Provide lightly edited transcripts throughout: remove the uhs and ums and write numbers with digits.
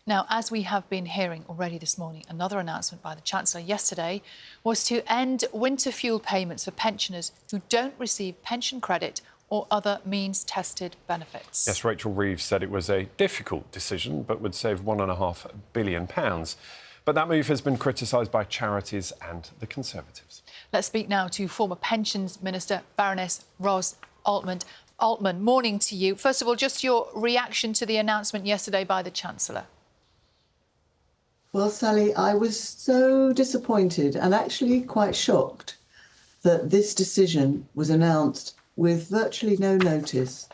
Now, as we have been hearing already this morning, another announcement by the Chancellor yesterday was to end winter fuel payments for pensioners who don't receive pension credit or other means-tested benefits. Yes, Rachel Reeves said it was a difficult decision, but would save £1.5 billion. But that move has been criticised by charities and the Conservatives. Let's speak now to former Pensions Minister Baroness Ros Altmann. Altmann, morning to you. First of all, just your reaction to the announcement yesterday by the Chancellor. Well, Sally, I was so disappointed and actually quite shocked that this decision was announced with virtually no notice.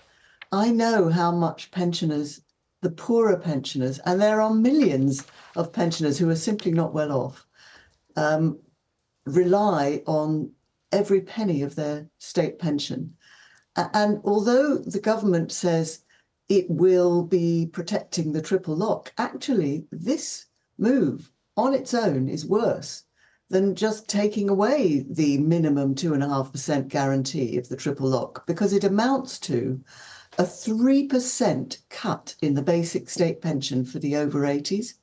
I know how much pensioners, the poorer pensioners, and there are millions of pensioners who are simply not well off, rely on every penny of their state pension. And although the government says it will be protecting the triple lock, actually this move on its own is worse than just taking away the minimum 2.5% guarantee of the triple lock, because it amounts to a 3% cut in the basic state pension for the over 80s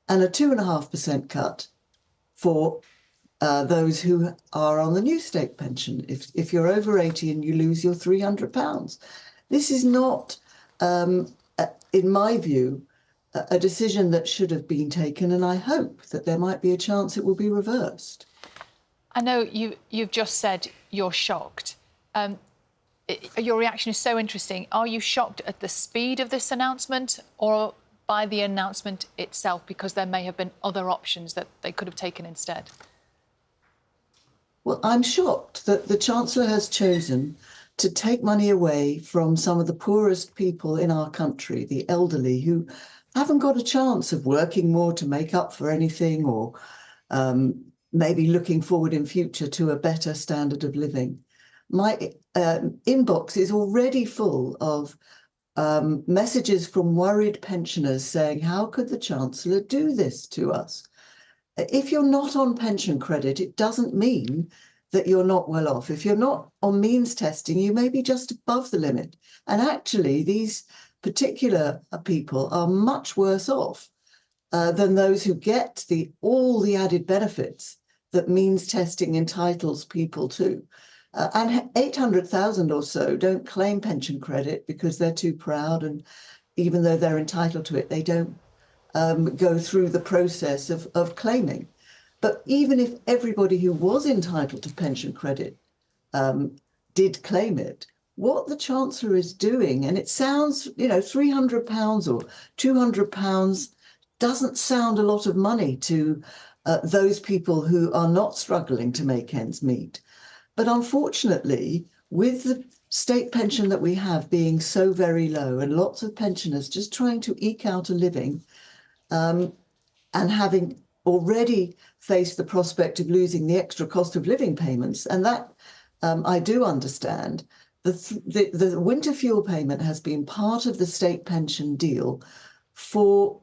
and a 2.5% cut for those who are on the new state pension if you're over 80 and you lose your £300. This is not, in my view, a decision that should have been taken, and I hope that there might be a chance it will be reversed. I know you've just said you're shocked. Your reaction is so interesting. Are you shocked at the speed of this announcement or by the announcement itself, because there may have been other options that they could have taken instead? Well, I'm shocked that the Chancellor has chosen to take money away from some of the poorest people in our country, the elderly, who haven't got a chance of working more to make up for anything, or maybe looking forward in future to a better standard of living. My inbox is already full of messages from worried pensioners saying, how could the Chancellor do this to us? If you're not on pension credit, it doesn't mean that you're not well off. If you're not on means testing, you may be just above the limit. And actually, these particular people are much worse off than those who get all the added benefits that means testing entitles people to. And 800,000 or so don't claim pension credit because they're too proud, and even though they're entitled to it, they don't go through the process of claiming. But even if everybody who was entitled to pension credit did claim it, what the Chancellor is doing, and it sounds, £300 or £200 doesn't sound a lot of money to those people who are not struggling to make ends meet. But unfortunately, with the state pension that we have being so very low and lots of pensioners just trying to eke out a living, and having already faced the prospect of losing the extra cost of living payments, and that I do understand, the winter fuel payment has been part of the state pension deal for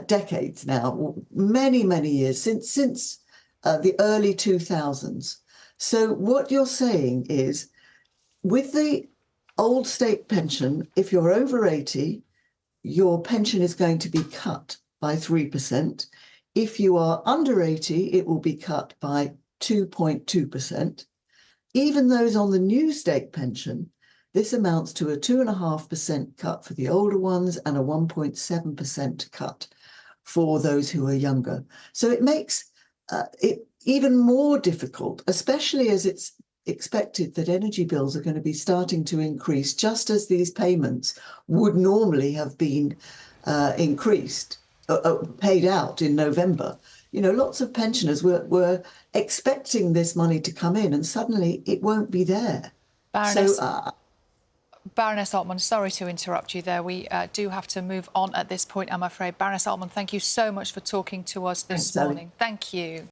decades now, many, many years, since the early 2000s. So what you're saying is, with the old state pension, if you're over 80, your pension is going to be cut by 3%. If you are under 80, it will be cut by 2.2%. Even those on the new state pension, this amounts to a 2.5% cut for the older ones and a 1.7% cut for those who are younger. So it makes it even more difficult, especially as it's expected that energy bills are going to be starting to increase, just as these payments would normally have been paid out in November. Lots of pensioners were expecting this money to come in, and suddenly it won't be there. Baroness Altmann, sorry to interrupt you there. We do have to move on at this point, I'm afraid. Baroness Altmann, thank you so much for talking to us this morning. Thank you.